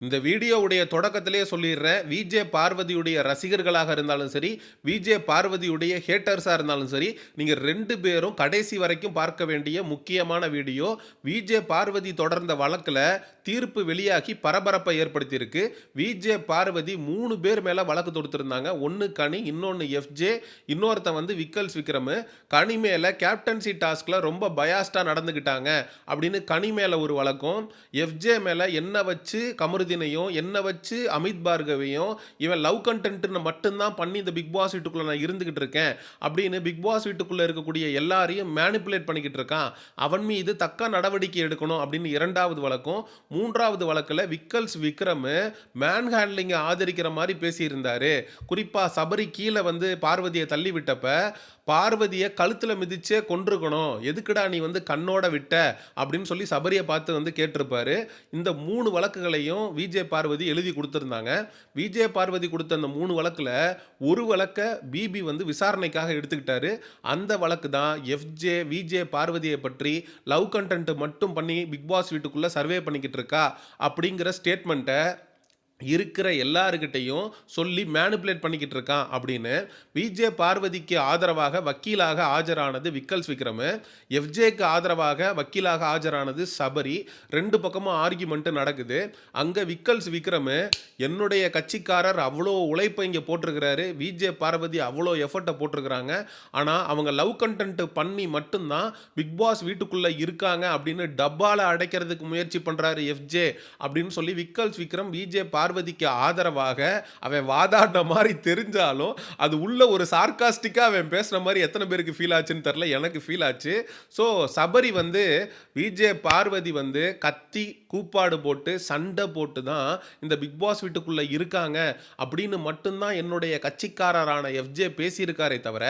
இந்த வீடியோவுடைய தொடக்கத்திலேயே சொல்லிடுறேன். விஜே பார்வதியுடைய ரசிகர்களாக இருந்தாலும் சரி, விஜே பார்வதியுடைய ஹேட்டர்ஸா இருந்தாலும் சரி, நீங்க 2 பேரும் கடைசி வரைக்கும் பார்க்க வேண்டிய முக்கியமான வீடியோ. விஜே பார்வதி தொடர்ந்த வழக்குல தீர்ப்பு வெளியாகி பரபரப்பை ஏற்படுத்தியிருக்கு. விஜே பார்வதி 3 பேர் மேல வழக்கு தொடுத்திருந்தாங்க. ஒன்னு கனி, இன்னொன்னு எஃப்ஜே, இன்னொருத்தன் வந்து விக்கல்ஸ் விக்ரம். கனி மேல கேப்டன்சி டாஸ்க்ல ரொம்ப பயாஸ்டா நடந்துக்கிட்டாங்க அப்படின்னு கனி மேல ஒரு வழக்கும், எஃப்ஜே மேல என்ன வச்சு கமருதீனையும் என்ன வச்சு அமித் பார்கவையும் இவன் லவ் கண்டென்ட்னு மட்டும்தான் பண்ணி இந்த பிக் பாஸ் வீட்டுக்குள்ள நான் இருந்துகிட்டு இருக்கேன் அப்படின்னு பிக் பாஸ் வீட்டுக்குள்ள இருக்கக்கூடிய எல்லாரையும் மேனிப்புலேட் பண்ணிக்கிட்டு இருக்கான், அவன் மீது தக்க நடவடிக்கை எடுக்கணும் அப்படின்னு 2வது வழக்கும். 3வது வழக்கில் விக்கல்ஸ் விக்ரம் மேன் ஹேண்ட்லிங்கை ஆதரிக்கிற மாதிரி பேசியிருந்தாரு. குறிப்பா சபரி கீழே வந்து பார்வதியை தள்ளி விட்டப்ப பார்வதியை கழுத்துல மிதிச்சே கொன்றுக்கணும், எதுக்குடா நீ வந்து கண்ணோட விட்ட அப்படின்னு சொல்லி சபரியை பார்த்து வந்து கேட்டிருப்பாரு. இந்த 3 வழக்குகளையும் விஜே பார்வதி எழுதி கொடுத்திருந்தாங்க. விஜே பார்வதி கொடுத்த அந்த 3 வழக்குல ஒரு வழக்க பிபி வந்து விசாரணைக்காக எடுத்துக்கிட்டாரு. அந்த வழக்கு தான் எஃப்ஜே விஜே பார்வதியை பற்றி லவ் கண்டென்ட் மட்டும் பண்ணி பிக் பாஸ் வீட்டுக்குள்ள சர்வே பண்ணிக்கிட்டு இருக்கா அப்படிங்கிற ஸ்டேட்மெண்ட்டை இருக்கிற எல்லாருக்கிட்டையும் சொல்லி மேனிப்புலேட் பண்ணிக்கிட்டு இருக்கான் அப்படின்னு விஜே பார்வதிக்கு ஆதரவாக வக்கீலாக ஆஜரானது விக்கல்ஸ் விக்ரம், எஃப்ஜேக்கு ஆதரவாக வக்கீலாக ஆஜரானது சபரி. 2 பக்கமும் ஆர்கியூமெண்ட் நடக்குது. அங்கே விக்கல்ஸ் விக்ரம் என்னுடைய கட்சிக்காரர் அவ்வளோ உழைப்பை இங்கே போட்டிருக்கிறாரு, விஜே பார்வதி அவ்வளோ எஃபர்ட்டை போட்டிருக்கிறாங்க, ஆனால் அவங்க லவ் கண்டென்ட் பண்ணி மட்டும்தான் பிக் பாஸ் வீட்டுக்குள்ளே இருக்காங்க அப்படின்னு டப்பால அடைக்கிறதுக்கு முயற்சி பண்ணுறாரு எஃப்ஜே அப்படின்னு சொல்லி விக்கல்ஸ் விக்ரம் விஜே பார்வதிக்கு ஆதரவாக அவன் வாதாட்ட மாதிரி தெரிஞ்சாலும் அது உள்ள ஒரு சார்காஸ்டிக்கா அவன் பேசுற மாதிரி எத்தனை பேருக்கு ஃபீல் ஆச்சுன்னு தெரியல, எனக்கு ஃபீல் ஆச்சு. ஸோ சபரி வந்து விஜே பார்வதி வந்து கத்தி கூப்பாடு போட்டு சண்டை போட்டு தான் இந்த பிக் பாஸ் வீட்டுக்குள்ள இருக்காங்க அப்படின்னு மட்டும்தான் என்னுடைய கட்சிக்காரரான எஃப்ஜே பேசியிருக்காரே தவிர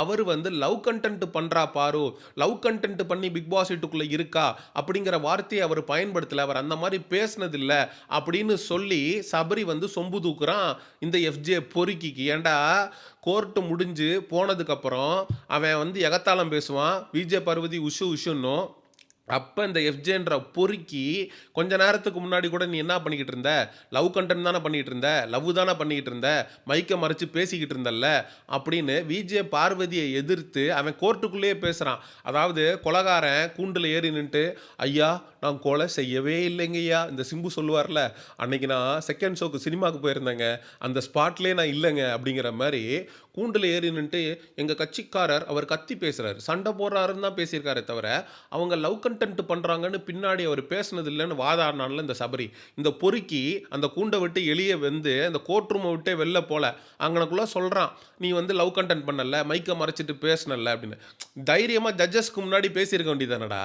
அவர் வந்து லவ் கண்டென்ட் பண்றா பாரு, லவ் கண்டென்ட் பண்ணி பிக் பாஸ் வீட்டுக்குள்ள இருக்கா அப்படிங்கிற வார்த்தையை அவர் பயன்படுத்தல, அவர் அந்த மாதிரி பேசினதில்லை அப்படின்னு சொல்லி சபரி வந்து சொம்பு தூக்குறான் இந்த எஃப்ஜே பொறுக்கிக்கு. ஏண்டா கோர்ட்டு முடிஞ்சு போனதுக்கப்புறம் அவன் வந்து எகத்தாளம் பேசுவான், விஜே பார்வதி உஷு உஷுன்னும். அப்போ இந்த எஃப்ஜேன்ற பொறுக்கி கொஞ்ச நேரத்துக்கு முன்னாடி கூட நீ என்ன பண்ணிக்கிட்டு இருந்த, லவ் கண்டென்ட் தானே பண்ணிக்கிட்டு இருந்த, லவ் தானே பண்ணிக்கிட்டு இருந்த, மைக்கை மறைச்சு பேசிக்கிட்டு இருந்தல்ல அப்படின்னு விஜே பார்வதியை எதிர்த்து அவன் கோர்ட்டுக்குள்ளேயே பேசுகிறான். அதாவது கொலகாரன் கூண்டில் ஏறி நின்ட்டு ஐயா நான் கொலை செய்யவே இல்லைங்கய்யா, இந்த சிம்பு சொல்லுவார்ல அன்னைக்கு நான் செகண்ட் ஷோக்கு சினிமாவுக்கு போயிருந்தேங்க, அந்த ஸ்பாட்லேயே நான் இல்லைங்க அப்படிங்கிற மாதிரி கூண்டில் ஏறி நின்ட்டு எங்கள் கட்சிக்காரர் அவர் கத்தி பேசுகிறாரு, சண்டை போடுறாருன்னு தான் பேசியிருக்காரே தவிர அவங்க லவ் கண்டென்ட் பண்ணுறாங்கன்னு பின்னாடி அவர் பேசுனது இல்லைன்னு வாதாடினால இந்த சபரி. இந்த பொறுக்கி அந்த கூண்டை விட்டு எளிய வந்து அந்த கோர்ட் ரூமை விட்டே வெளில போல அங்கனக்குள்ளே சொல்கிறான், நீ வந்து லவ் கண்டென்ட் பண்ணல, மைக்கை மறைச்சிட்டு பேசினல அப்படின்னு. தைரியமாக ஜட்ஜஸ்க்கு முன்னாடி பேசியிருக்க வேண்டியதானடா,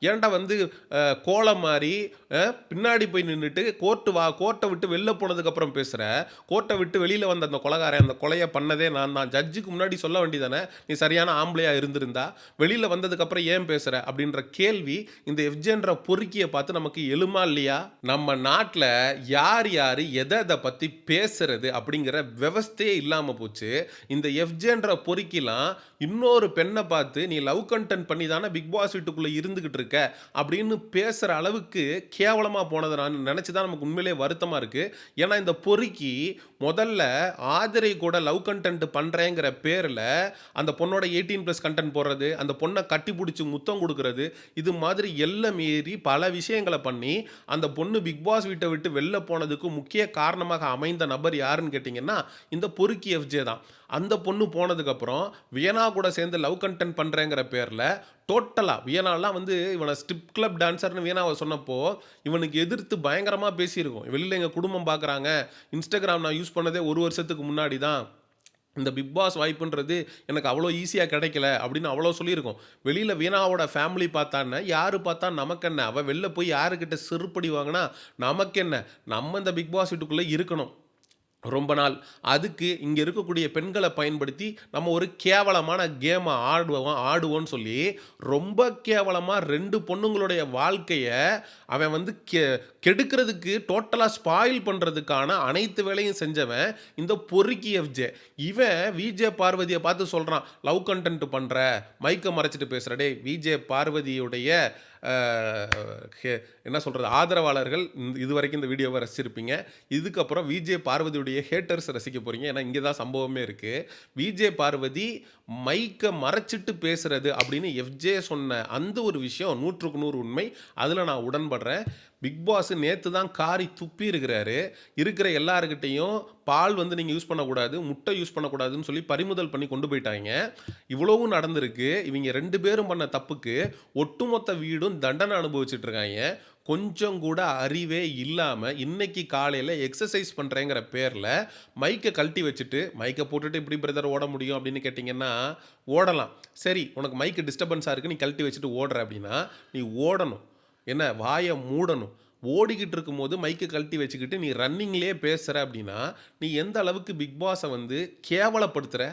ஏன்டா வந்து கோலம் மாதிரி பின்னாடி போய் நின்றுட்டு கோர்ட்டை விட்டு வெளில போனதுக்கப்புறம் பேசுகிற, கோர்ட்டை விட்டு வெளியில் வந்த அந்த கொலகாரன் அந்த கொலையை பண்ணதே நான் தான், ஜட்ஜுக்கு முன்னாடி சொல்ல வேண்டியதானே நீ சரியான ஆம்பளையாக இருந்திருந்தா, வெளியில் வந்ததுக்கப்புறம் ஏன் பேசுகிற அப்படின்ற கேள்வி இந்த எஃப்ஜேன்ற பொறுக்கியை பார்த்து நமக்கு எழுமா இல்லையா? நம்ம நாட்டில் யார் யார் எதை எதை பற்றி பேசுறது அப்படிங்கிற விவஸ்தையே இல்லாமல் போச்சு. இந்த எஃப்ஜேன்ற பொறுக்கிலாம் இன்னொரு பெண்ணை பார்த்து நீ லவ் கண்டென்ட் பண்ணி தானே பிக் பாஸ் வீட்டுக்குள்ளே இருந்துக்கிட்டு இருக்க அப்படின்னு பேசுகிற அளவுக்கு கேவலமாக போனதை நான் நினச்சி தான் நமக்கு உண்மையிலே வருத்தமாக இருக்குது. ஏன்னா இந்த பொறுக்கி முதல்ல ஆதிரை கூட லவ் கண்டென்ட் பண்ணுறேங்கிற பேரில் அந்த பொண்ணோட 18+ கண்டென்ட் போடுறது, அந்த பொண்ணை கட்டி பிடிச்சி முத்தம் கொடுக்கறது, இது மாதிரி எல்லாம் மீறி பல விஷயங்களை பண்ணி அந்த பொண்ணு பிக் பாஸ் வீட்டை விட்டு வெளில போனதுக்கு முக்கிய காரணமாக அமைந்த நபர் யாருன்னு கேட்டிங்கன்னா இந்த பொறுக்கி எஃப்ஜே தான். அந்த பொண்ணு போனதுக்கப்புறம் வியனா கூட சேர்ந்து லவ் கண்டென்ட் பண்ணுறேங்கிற பேரில் டோட்டலாக வியனாலாம் வந்து இவனை ஸ்ட்ரிப் கிளப் டான்ஸர்னு வியனாவை சொன்னப்போ இவனுக்கு எதிர்த்து பயங்கரமாக பேசியிருக்கோம். வெளியில் எங்கள் குடும்பம் பார்க்குறாங்க, இன்ஸ்டாகிராம் நான் யூஸ் பண்ணதே 1 வருஷத்துக்கு முன்னாடி தான், இந்த பிக் பாஸ் வாய்ப்புன்றது எனக்கு அவ்வளோ ஈஸியாக கிடைக்கல அப்படின்னு அவ்வளோ சொல்லியிருக்கோம். வெளியில் வீணாவோட ஃபேமிலி பார்த்தான்னு யார் பார்த்தா நமக்கு என்ன, அவள் வெளில போய் யாருக்கிட்ட செருப்படி வாங்கினா நமக்கு என்ன, நம்ம இந்த பிக் பாஸ் வீட்டுக்குள்ளே இருக்கணும் ரொம்ப நாள். அதுக்கு இங்கே இருக்கக்கூடிய பெண்களை பயன்படுத்தி நம்ம ஒரு கேவலமான கேமை ஆடுவோன்னு சொல்லி ரொம்ப கேவலமாக 2 பொண்ணுங்களுடைய வாழ்க்கையை அவன் வந்து கெடுக்கிறதுக்கு டோட்டலாக ஸ்பாயில் பண்ணுறதுக்கான அனைத்து வேலையும் செஞ்சவன் இந்த பொறுக்கி எஃப்ஜே. இவன் விஜே பார்வதியை பார்த்து சொல்கிறான் லவ் கண்டென்ட் பண்ணுற, மைக்கை மறைச்சிட்டு பேசுகிற. டே விஜே பார்வதியுடைய என்ன சொல்கிறது ஆதரவாளர்கள் இதுவரைக்கும் இந்த வீடியோவை ரசிச்சிருப்பீங்க. இதுக்கப்புறம் விஜே பார்வதியுடைய ஹேட்டர்ஸ் ரசிக்க போகிறீங்க. ஏன்னா இங்கே தான் சம்பவமே இருக்குது. விஜே பார்வதி மைக்கை மறைச்சிட்டு பேசுறது அப்படின்னு எஃப்ஜே சொன்ன அந்த ஒரு விஷயம் 100க்கு 100 உண்மை. அதில் நான் உடன்படுறேன். பிக் பாஸ் நேற்று தான் காரி துப்பி இருக்கிற எல்லாருக்கிட்டையும் பால் வந்து நீங்கள் யூஸ் பண்ணக்கூடாது, முட்டை யூஸ் பண்ணக்கூடாதுன்னு சொல்லி பறிமுதல் பண்ணி கொண்டு போயிட்டாங்க. இவ்வளவும் நடந்திருக்கு. இவங்க 2 பேரும் பண்ண தப்புக்கு ஒட்டுமொத்த வீடும் தண்டனை அனுபவிச்சுட்டு இருக்காங்க. கொஞ்சம் கூட அறிவே இல்லாமல் இன்னைக்கு காலையில் எக்ஸசைஸ் பண்ணுறேங்கிற பேரில் மைக்கை கழட்டி வச்சுட்டு மைக்கை போட்டுட்டு இப்படி பிரதர் ஓட முடியும் அப்படின்னு கேட்டிங்கன்னா ஓடலாம். சரி, உனக்கு மைக்கு டிஸ்டர்பன்ஸாக இருக்குது, நீ கழட்டி வச்சுட்டு ஓடுற அப்படின்னா நீ ஓடணும். என்ன, வாயை மூடணும். ஓடிக்கிட்டு இருக்கும்போது மைக்கை கழட்டி வச்சுக்கிட்டு நீ ரன்னிங்லேயே பேசுகிற அப்படின்னா நீ எந்த அளவுக்கு பிக் பாஸை வந்து கேவலப்படுத்துகிற,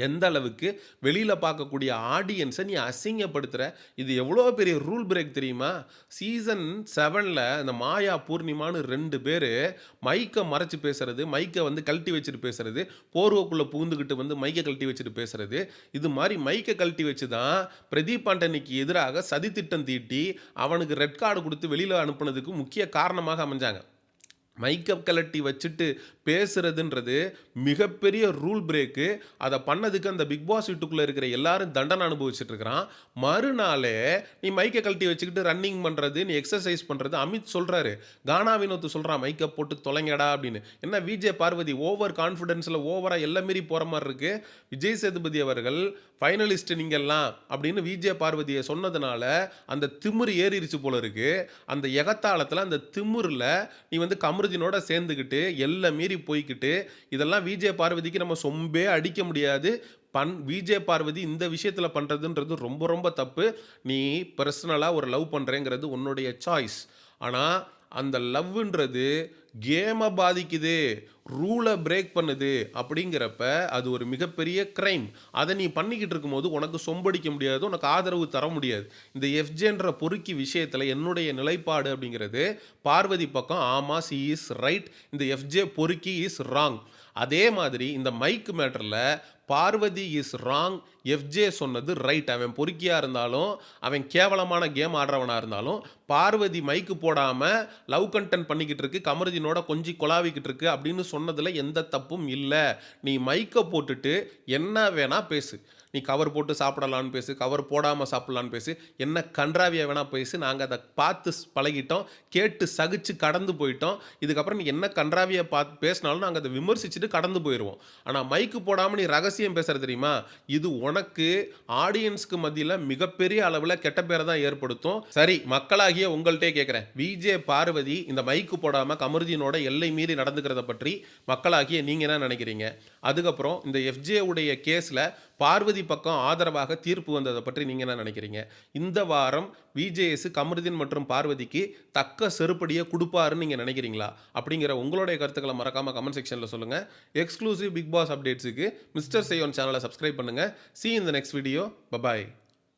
எந்த அளவுக்கு வெளியில் பார்க்கக்கூடிய ஆடியன்ஸை நீ அசிங்கப்படுத்துகிற. இது எவ்வளோ பெரிய ரூல் பிரேக் தெரியுமா? சீசன் 7ல் இந்த மாயா பூர்ணிமான்னு 2 பேர் மைக்கை மறைச்சி பேசுறது, மைக்கை வந்து கழட்டி வச்சுட்டு பேசுறது, போர்வைக்குள்ளே புகுந்துக்கிட்டு வந்து மைக்கை கழட்டி வச்சுட்டு பேசுறது, இது மாதிரி மைக்கை கழட்டி வச்சு தான் பிரதீப் ஆண்டனிக்கு எதிராக சதித்திட்டம் தீட்டி அவனுக்கு ரெட் கார்டு கொடுத்து வெளியில் அனுப்புனதுக்கு முக்கிய காரணமாக அமைஞ்சாங்க. மைக்கப் கலட்டி வச்சுட்டு பேசுறதுன்றது மிகப்பெரிய ரூல் பிரேக்கு. அதை பண்ணதுக்கு அந்த பிக் பாஸ் வீட்டுக்குள்ளே இருக்கிற எல்லாரும் தண்டனை அனுபவிச்சுட்டு இருக்கிறான். மறுநாளே நீ மைக்கை கழட்டி வச்சுக்கிட்டு ரன்னிங் பண்ணுறது, நீ எக்ஸசைஸ் பண்ணுறது. அமித் சொல்கிறாரு, கானா வினோத் சொல்கிறான் மைக்கை போட்டு தொலைங்கடா அப்படின்னு. என்ன விஜே பார்வதி ஓவர் கான்ஃபிடென்ஸில் ஓவராக எல்லாம் மீறி போகிற மாதிரி இருக்குது. விஜய் சேதுபதி அவர்கள் ஃபைனலிஸ்ட் நீங்கள்லாம் அப்படின்னு விஜே பார்வதியை சொன்னதுனால அந்த திமிரு ஏறிடுச்சு போல இருக்குது. அந்த எகத்தாளத்தில் அந்த திமிரில் நீ வந்து கமருதினோட சேர்ந்துக்கிட்டு எல்லாம் மீறி போய்கிட்டு இதெல்லாம் விஜே பார்வதிக்கு நம்ம சொம்பே அடிக்க முடியாது. விஜே பார்வதி இந்த விஷயத்தில் பண்ணுறதுன்றது ரொம்ப ரொம்ப தப்பு. நீ பர்சனலாக ஒரு லவ் பண்ணுறேங்கிறது உன்னுடைய சாய்ஸ். ஆனால் அந்த லவ்ன்றது கேமை பாதிக்குது, ரூலை பிரேக் பண்ணுது அப்படிங்கிறப்ப அது ஒரு மிகப்பெரிய க்ரைம். அதை நீ பண்ணிக்கிட்டு இருக்கும்போது உனக்கு சொம்படிக்க முடியாது, உனக்கு ஆதரவு தர முடியாது. இந்த எஃப்ஜேன்ற பொறுக்கி விஷயத்தில் என்னுடைய நிலைப்பாடு அப்படிங்கிறது பார்வதி பக்கம். ஆமாம், சி இஸ் ரைட், இந்த எஃப்ஜே பொறுக்கி இஸ் ராங். அதே மாதிரி இந்த மைக் மேட்டரில் பார்வதி இஸ் ராங், எஃப்ஜே சொன்னது ரைட். அவன் பொறுக்கியாக இருந்தாலும் அவன் கேவலமான கேம் ஆடுறவனாக இருந்தாலும் பார்வதி மைக்கு போடாமல் லவ் கண்டென்ட் பண்ணிக்கிட்டு இருக்கு, கமருதினோட கொஞ்சம் கொலாவிக்கிட்டு இருக்கு அப்படின்னு சொன்னதில் எந்த தப்பும் இல்லை. நீ மைக்கை போட்டுட்டு என்ன வேணா பேசு. நீ கவர் போட்டு சாப்பிடலான்னு பேசு, கவர் போடாமல் சாப்பிட்லான்னு பேசு, என்ன கன்றாவியாக வேணால் பேசு. நாங்கள் அதை பார்த்து பழகிட்டோம், கேட்டு சகிச்சு கடந்து போயிட்டோம். இதுக்கப்புறம் நீ என்ன கன்றாவியை பார்த்து பேசினாலும் நாங்கள் அதை விமர்சிச்சுட்டு கடந்து போயிடுவோம். ஆனால் மைக்கு போடாமல் நீ ரகசியம் பேசுகிற தெரியுமா, இது உனக்கு ஆடியன்ஸ்க்கு மத்தியில் மிகப்பெரிய அளவில் கெட்ட பேரை தான் ஏற்படுத்தும். சரி, மக்களாகிய உங்கள்கிட்டே கேட்குறேன், விஜே பார்வதி இந்த மைக்கு போடாமல் கமருதினோட எல்லை மீறி நடந்துக்கிறத பற்றி மக்களாகிய நீங்கள் என்ன நினைக்கிறீங்க? அதுக்கப்புறம் இந்த எஃப்ஜே உடைய கேஸில் பார்வதி பக்கம் ஆதரவாக தீர்ப்பு வந்ததை பற்றி நீங்கள் என்ன நினைக்கிறீங்க? இந்த வாரம் விஜேஎஸ் கமருதீன் மற்றும் பார்வதிக்கு தக்க செருப்படியை கொடுப்பாருன்னு நீங்கள் நினைக்கிறீங்களா? அப்படிங்கிற உங்களுடைய கருத்துக்களை மறக்காமல் கமெண்ட் செக்ஷனில் சொல்லுங்கள். Exclusive big pass அப்டேட்ஸுக்கு mister Seyon சேனலை சப்ஸ்கிரைப் பண்ணுங்கள். See you in the next video. Bye bye.